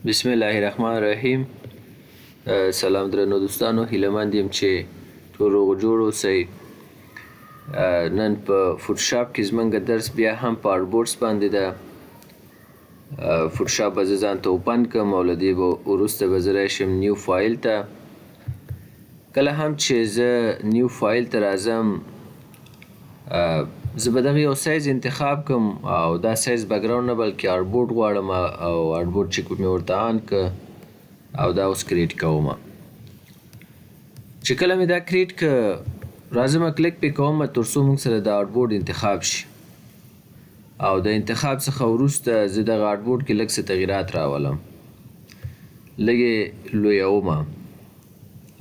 بسم الله الرحمن الرحیم. سلام درنو دوستانو، هیلهمند یم چې ټول روغ جوړ اوسئ. نن په فوټوشاپ کې زموږ درس بیا هم په آرټبورډز باندې ده. فوټوشاپ به زه ځان ته اوپن کړم او له دې به وروسته به زه راشم نیو فایل ته. کله هم چې زه نیو فایل ته راځم زه به دغه یو سایز انتخاب کړم او دا سایز بیکګراوند نه بلکې آرټبورډ غواړم او آرټبورډ چې مې ورته آن کړ او دا اوس کریټ کوم. چې کله مې دا کریټ کړ راځم کلیک پې کوم تر څو موږ سره د آرټبورډ انتخاب شي او د انتخاب څخه وروسته زه دغه آرټبورډ کې لږ څه تغییرات راولم، لږ یې لویوم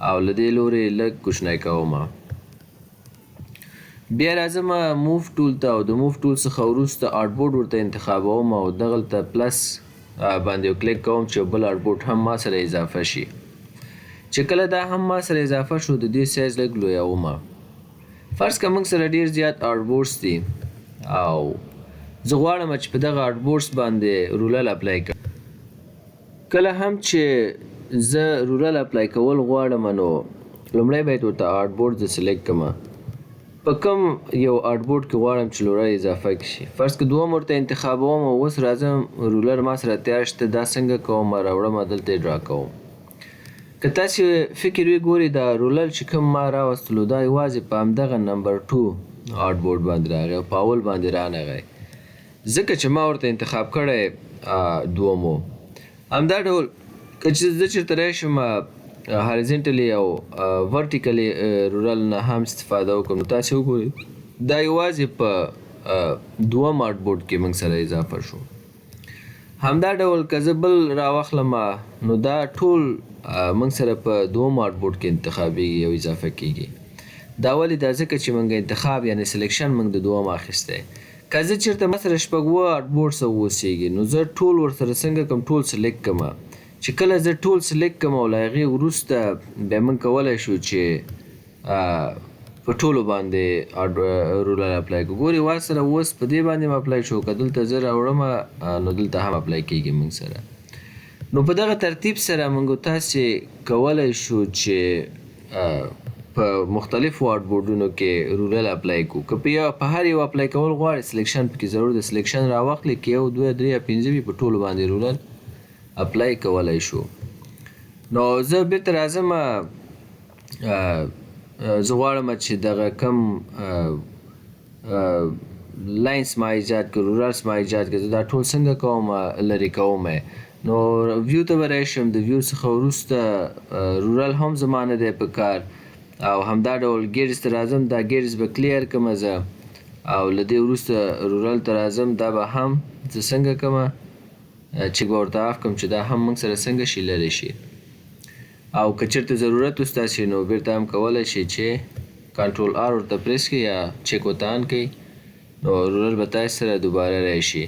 او له دې لورې لږ کوچنی کوم. بیا راځم موف ټول ته او د موف ټول څخه وروسته آرټبورډ ورته انتخابوم او دغلته پلس باندې یو کلیک کوم چې بل آرټبورډ هم ما سره اضافه شي. چې کله دا هم ما سره اضافه شو د دې سایز لږ لویوم. فرض که موږ سره ډېر زیات آرټبورډز دي او زه غواړم چې په دغه آرټبورډز باندې رولر اپلای کړم. کله هم چې زه رولر اپلای کول غواړم نو لومړی باید ورته آرټبورډ زه سلیکټ کړم په کوم یو آرټبورډ کې غواړم چې رولر اضافه کړي. فرض که دوم ورته انتخابوم او اوس راځم رولر ما سره تیار شته، دا څنګه کوم راوړم دلته ډرا کوم. که تاسې فکر وګورئ دا رولر چې کوم ما راوستلو دا یوازې په همدغه نمبر 2 آرټبورډ باندې راغی او په اول باندې رانغی ځکه چې ما ورته انتخاب کړی دومو. همدا ډول که چې زه چېرته راشم هاریزنټلی او ورټیکلی رولر نه هم استفاده وکړم نو تاسې وګورئ دا یوازې په دوم آرټبورډ کې موږ سره اضافه شو. همدا ډول که زه بل راواخلم نو دا ټول موږ سره په دوم آرټبورډ کې انتخابیږي او اضافه کیږي. دا ولې دا ځکه چې موږ انتخاب یعنی سلیکشن موږ د دوم اخیستی. که زه چېرته ما سره شپږ اووه آرټبورډ څه اوسیږي نو زه ټول ورسره څنګه کوم ټول سلیکټ کړم. چې کله زه ټول سلیکټ کړم او له هغې وروسته بیا موږ کولی شو چې په ټولو باندې رولر اپلای کړو. ګورې وا سره اوس په دې باندې هم اپلای شو، که دلته زه راوړم نو دلته هم اپلای کېږي موږ سره. نو په دغه ترتیب سره موږ تاسې کولی شو چې په مختلفو آرټبورډونو کې رولر اپلای کړو. که په هر یو اپلای کول غواړئ سلیکشن پکې ضرور د سلیکشن راواخلئ، که یو دوه درې یا پنځه وي په ټولو باندې رولر اپلای کولی شو. نو زه بیرته راځم زه غواړم چې دغه کم لاینس ما ایجاد کړ، رولرز ما ایجاد کړ، زه دا ټول څنګه کوم لرې کوم. نو ویو ته به راشم، د ویو څخه وروسته رولر هم زما نه دی په کار او همدا ډول ګیرز ته راځم، دا ګیرز به کلیر کړم زه او له دې وروسته رولر ته راځم، دا به هم زه څنګه کوم چې به ورته آف کړم چې دا هم موږ سره څنګه شي لرې شي. او که چېرته ضرورت اوس تاسې نو بیرته هم کولی شئ چې کنټرول آر ورته پریس کړئ یا چیک ورته آن کړئ نو رولر به تاسې سره دوباره راشي.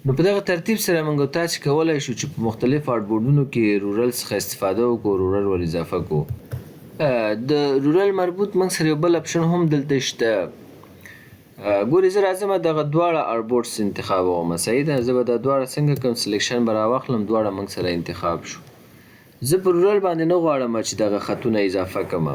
نو په دغه ترتیب سره موږ تاسې کولی شو چې په مختلف آرټبورډونو کې رولر څخه استفاده وکړو، رولر ور اضافه کړو. د رولر مربوط موږ سره یو بل اپشن هم دلته شته. ګورې زه راځم دغه دواړه آرټبورډز انتخابوم. صحیح ده، زه به دا دواړه څنګه کوم سلیکشن به راواخلم، دواړه موږ سره انتخاب شو. زه په رولر باندې نه غواړم چې دغه خطونه اضافه کړم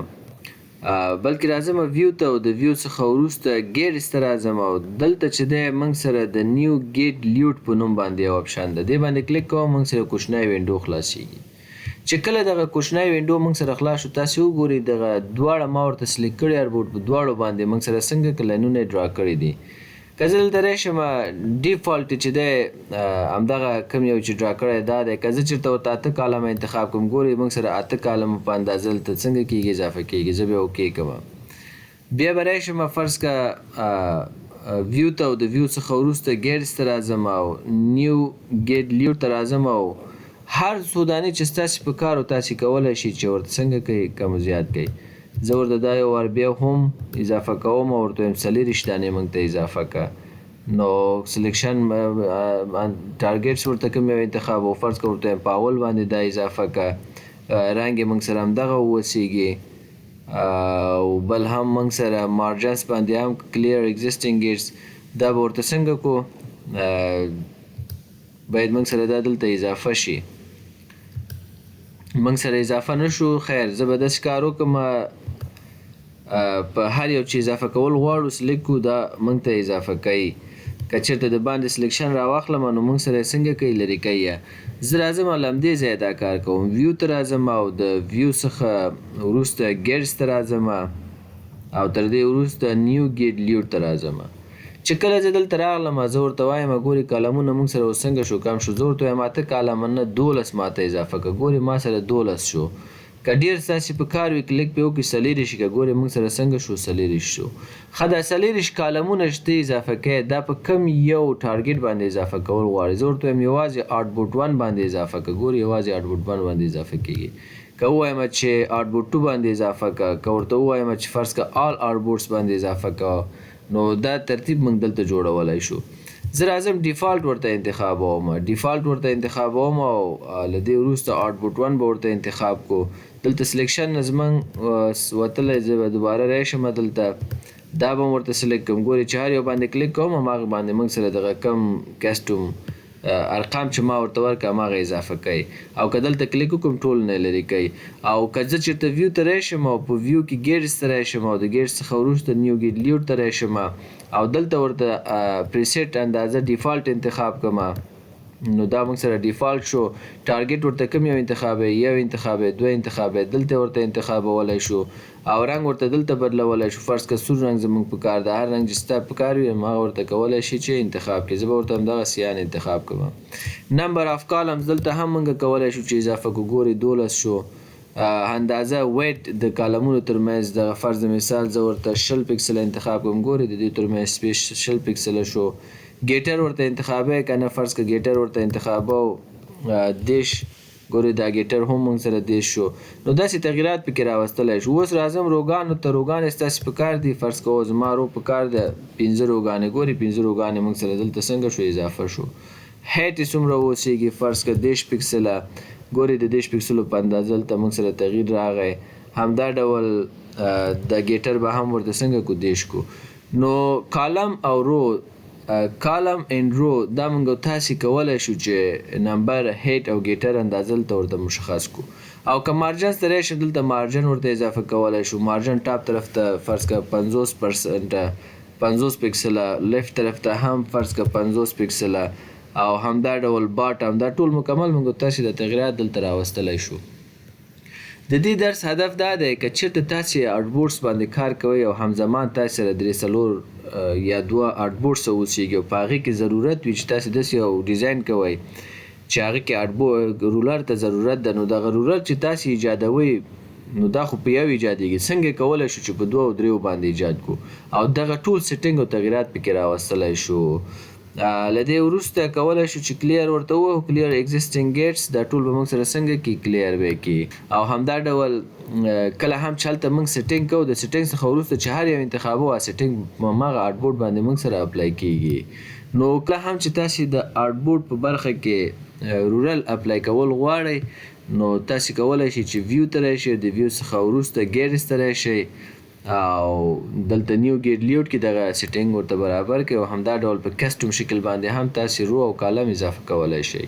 بلکې راځم ویو ته او د ویو څخه وروسته ګیرز ته راځم او دلته چې دی موږ سره د نیو ګیټ لیوټ په نوم باندې یو اپشن ده، دې باندې کلیک کوم موږ سره کوچنی وینډو خلاصیږي. چې کله دغه کوچنی وینډو موږ سره خلاص شو تاسې وګورئ دغه دواړه ما ورته سلیکټ کړي آرټبورډ په دواړو باندې موږ سره څنګه لاینونه ډرا کړي دي. که زه دلته راشم ډیفالټ چې دی همدغه کوم یو چې ډرا کړی دا دی. که زه چېرته ورته 8 کالمه انتخاب کړم ګورئ موږ سره 8 کالمه په اندازه دلته څنګه کېږي اضافه کېږي. زه بیا اوکې کوم. بیا به راشم فرض که ویو ته او د ویو څخه وروسته ګیرز ته راځم او نیو ګیټ لیوټ ته راځم او هر څو دانې چې ستاسې په کار او تاسې کولی شئ چې ورته څنګه کوئ کم زیات کوئ. زه ورته دا یو وار بیا هم اضافه کوم او ورته وایم 40 دانې موږ ته اضافه کړه. نو سلیکشن ټارګیټس ورته کوم یو انتخاب او فرض که ورته وایم په اول باندې دا اضافه کړه. رنګ یې موږ سره همدغه واوسیږي او بل هم موږ سره مارجنس باندې هم کلیر ایگزیسټینګ ګیټس دا به ورته څنګه کو باید موږ سره دا دلته اضافه شي. موږ سره اضافه نشو. خیر زه به داسې کار وکړم په هر یو چې اضافه کول غواړو سلیکټ کړو دا موږ ته اضافه کوي. که چېرته د باندې سلیکشن راواخلم نو موږ سره یې څنګه کوي لرې کوي یې. زه راځم او له همدې ځایه دا کار کوم. ویو ته راځم او د ویو څخه وروسته ګیټس ته راځم او تر دې وروسته نیو ګیټ لیوډ ته راځم. چې کله زه دلته راغلم زه ورته وایم ګورې کالمونه موږ سره اوس څنګه شو کم شو. زه ورته وایم 8 کالمه نه 12 ماته اضافه کړه. ګورې ما سره 12 شو. که ډېر ستاسې په کار وي کلیک پې وکړئ 40 که ګورې موږ سره څنګه شو 40 شو. ښه دا 40 کالمونه چې ته اضافه کوې دا په کم یو ټارګېټ باندې اضافه کول غواړي. زه ورته وایم یوازې آوټپوټ 1 باندې اضافه کړه. ګورې یوازې آوټپوټ 1 باندې اضافه کېږي. که ووایم چې آوټپوټ 2 باندې اضافه کړه، که ورته ووایم چې فرض کړه آل آوټپوټس باندې اضافه کړه نو دا ترتیب موږ دلته جوړولی شو. زه راځم ډیفالټ ورته انتخابوم. ډیفالټ ورته انتخابوم او له دې وروسته آوټپوټ 1 به ورته انتخاب کو. دلته سلیکشن نه زموږ وتلی زه به دوباره راشم دلته دا به م ورته سلیکټ کړم. ګورې چې هر یو باندې کلیک کوم هماغه باندې موږ سره دغه کم کسټوم ارقام چې ما ورته ورکړه هماغه اضافه کوي. او که دلته کلیک وکړم ټول نه لرې کوي. او که زه چېرته ویو ته راشم او په ویو کې ګیټس ته راشم او د ګیټس څخه وروسته نیو ګیټ لیوډ ته راشم او دلته ورته پریسیټ اندازه ډیفالټ انتخاب کړم نو دا موږ سره ډیفالټ شو. ټارګېټ ورته کوم یو انتخابوي، یو انتخابوي، 2 انتخابوي، دلته ورته انتخابولی شو او رنګ ورته دلته بدلولی شو. فرض کړه سور رنګ زموږ په کار ده، هر رنګ چې ستا په کار وي هماغه ورته کولی شي چې انتخاب کړي. زه به ورته همدغه سیان انتخاب کوم. نمبر آف کالمز دلته هم موږ کولی شو چې اضافه کړو. ګورې 12 شو. اندازه ویټ د کالمونو ترمنځ دغه فرض مثال زه ورته 20 پکسله انتخاب کوم. ګورې د دې ترمنځ سپیس 20 پکسله شو. ګیټر ورته انتخابوي که نه فرض که ګیټر ورته انتخابو 10 ګورې دا ګیټر هم موږ سره 10 شو. نو داسې تغییرات پکې راوستلی شو. اوس راځم روګانو ته. روګانې ستاسې په کار دي. فرض کوه زما رو په کار ده 15 روګانې. ګورې 15 روګانې موږ سره دلته څنګه شو اضافه شو. هیټ یې څومره اوسېږي فرض که 10 پکسله. ګورې د 10 پکسلو په اندازه دلته موږ سره تغییر راغی. همدا ډول د ګیټر به هم ورته څنګه کو 10 کو. نو کالم او رو کالم اینډ رو دا موږ تاسې کولی شو چې نمبر هیټ او ګیټر اندازه دلته ورته مشخص کو. او که مارجنز ته راشو دلته مارجن ورته اضافه کولی شو. مارجن ټاپ طرف ته فرض کړه 50% 50 پکسله، لیفت طرف ته هم فرض کړه 50 پکسله او همدا ډول باټم. دا ټول مکمل موږ تاسې د تغییرات دلته راوستلی شو. د دې درس هدف دا دی که چېرته تاسې آوټپوټس باندې کار کوئ او همزمان تاسې سره 3 یا 2 آوټپوټس اوسېږي او په هغې کې ضرورت وي چې تاسې داسې یو ډیزاین کوئ چې هغې کې رولر ته ضرورت ده نو دغه رولر چې تاسې ایجادوئ نو دا خو په یو ایجادېږي. څنګه کولی شو چې په 2 او 3 باندې ایجاد کړو او دغه ټول سیټینګ او تغییرات پکې راوستلی شو. له دې وروسته کولی شو چې کلیر ورته ووایو. کلیر ایگزسټینګ ګیټس دا ټول به موږ سره څنګه کړي کلیر به یې کړي. او همدا ډول کله هم چې هلته موږ سیټینګ کوو د سیټینګ څخه وروسته چې هر یو انتخابو سیټینګ هماغه آوټپوټ باندې موږ سره اپلای کېږي. نو کله هم چې تاسې د آوټپوټ په برخه کې رورل اپلای کول غواړئ نو تاسې کولی شئ چې ویو ته راشئ. د ویو څخه وروسته ګیټس ته راشئ او دلته نیو ګیټ لیوډ کې دغه سیټینګ ورته برابر کړئ او همدا ډول په کسټوم شکل باندې هم تاسې رو او کالم اضافه کولی شئ.